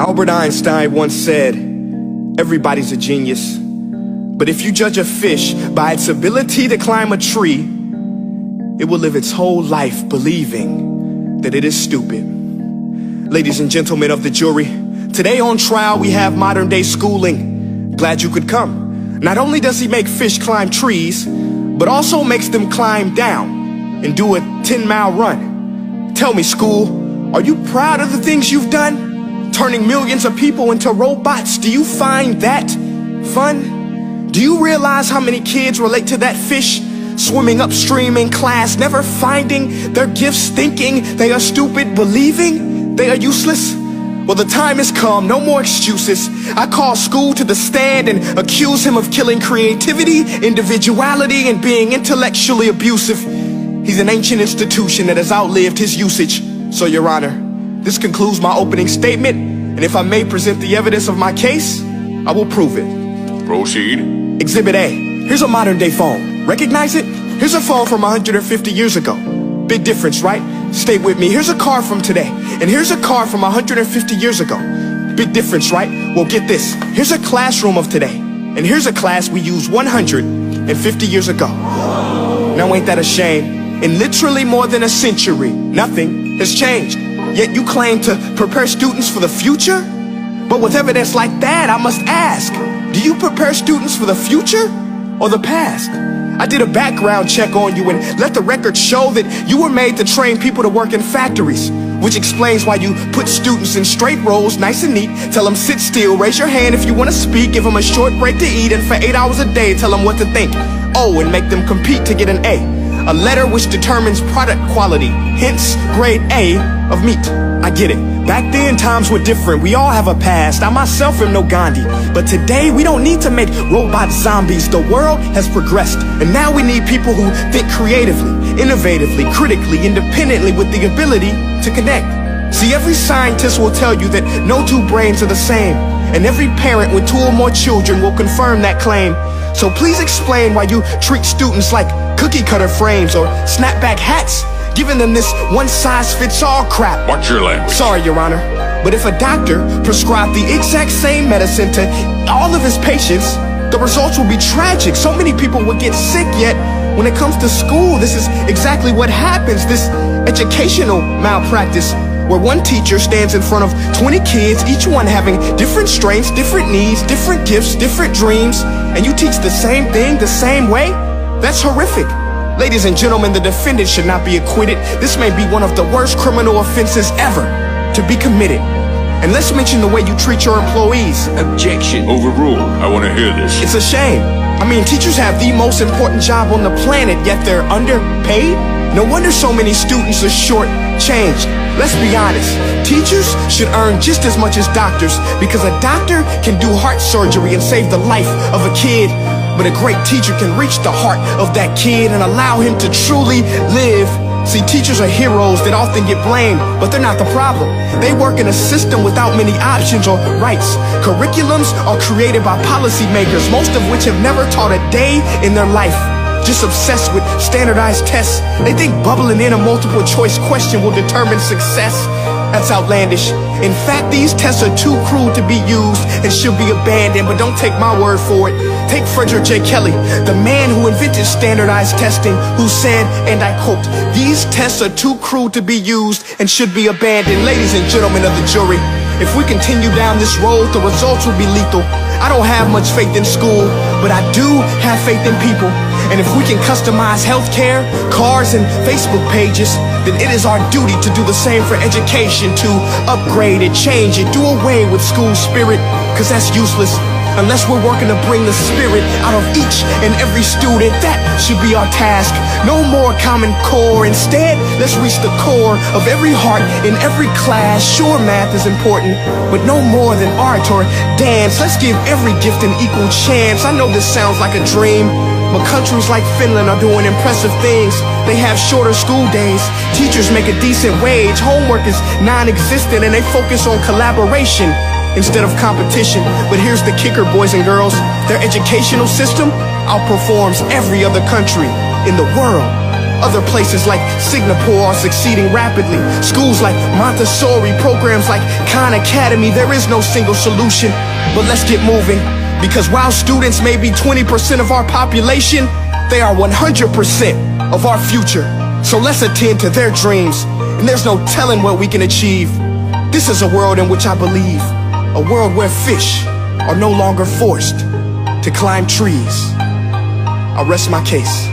Albert Einstein once said, everybody's a genius, but if you judge a fish by its ability to climb a tree, it will live its whole life believing that it is stupid. Ladies and gentlemen of the jury, today on trial we have modern day schooling. Glad you could come. Not only does he make fish climb trees, but also makes them climb down and do a 10-mile run. Tell me, school, are you proud of the things you've done? Turning millions of people into robots, do you find that fun? Do you realize how many kids relate to that fish swimming upstream in class, never finding their gifts, thinking they are stupid, believing they are useless? Well, the time has come, no more excuses. I call school to the stand and accuse him of killing creativity, individuality, and being intellectually abusive. He's an ancient institution that has outlived his usage. So, Your Honor, this concludes my opening statement, and if I may present the evidence of my case, I will prove it. Proceed. Exhibit A. Here's a modern day phone. Recognize it? Here's a phone from 150 years ago. Big difference, right? Stay with me. Here's a car from today, and here's a car from 150 years ago. Big difference, right? Well, get this. Here's a classroom of today, and here's a class we used 150 years ago. Now, ain't that a shame? In literally more than a century, nothing has changed. Yet you claim to prepare students for the future? But with evidence like that, I must ask, do you prepare students for the future or the past? I did a background check on you and let the record show that you were made to train people to work in factories, which explains why you put students in straight rows, nice and neat, tell them sit still, raise your hand if you want to speak, give them a short break to eat, and for 8 hours a day tell them what to think. Oh, and make them compete to get an A letter which determines product quality, hence grade A of meat. I get it. Back then, times were different. We all have a past. I myself am no Gandhi. But today, we don't need to make robot zombies. The world has progressed. And now we need people who think creatively, innovatively, critically, independently, with the ability to connect. See, every scientist will tell you that no two brains are the same. And every parent with 2 or more children will confirm that claim. So please explain why you treat students like cookie cutter frames or snapback hats, giving them this one-size-fits-all crap. Watch your language. Sorry, Your Honor, but if a doctor prescribed the exact same medicine to all of his patients, the results will be tragic. So many people will get sick, yet when it comes to school, this is exactly what happens. This educational malpractice, where one teacher stands in front of 20 kids, each one having different strengths, different needs, different gifts, different dreams, and you teach the same thing the same way? That's horrific. Ladies and gentlemen, the defendant should not be acquitted. This may be one of the worst criminal offenses ever to be committed. And let's mention the way you treat your employees. Objection. Overruled. I want to hear this. It's a shame. I mean, teachers have the most important job on the planet, yet they're underpaid? No wonder so many students are short-changed. Let's be honest, teachers should earn just as much as doctors, because a doctor can do heart surgery and save the life of a kid, but a great teacher can reach the heart of that kid and allow him to truly live. See, teachers are heroes that often get blamed, but they're not the problem. They work in a system without many options or rights. Curriculums are created by policymakers, most of which have never taught a day in their life. Just obsessed with standardized tests. They think bubbling in a multiple choice question will determine success. That's outlandish. In fact, these tests are too cruel to be used and should be abandoned, but don't take my word for it. Take Frederick J. Kelly, the man who invented standardized testing, who said, and I quote, "These tests are too cruel to be used and should be abandoned." Ladies and gentlemen of the jury, if we continue down this road, the results will be lethal. I don't have much faith in school, but I do have faith in people. And if we can customize healthcare, cars, and Facebook pages, then it is our duty to do the same for education, to upgrade it, change it, do away with school spirit, because that's useless. Unless we're working to bring the spirit out of each and every student, that should be our task. No more Common Core. Instead, let's reach the core of every heart in every class. Sure, math is important, but no more than art or dance. Let's give every gift an equal chance. I know this sounds like a dream, but countries like Finland are doing impressive things. They have shorter school days, teachers make a decent wage, homework is non-existent, and they focus on collaboration instead of competition. But here's the kicker, boys and girls. Their educational system outperforms every other country in the world. Other places like Singapore are succeeding rapidly. Schools like Montessori, programs like Khan Academy. There is no single solution, but let's get moving. Because while students may be 20% of our population, they are 100% of our future. So let's attend to their dreams, and there's no telling what we can achieve. This is a world in which I believe, a world where fish are no longer forced to climb trees. I rest my case.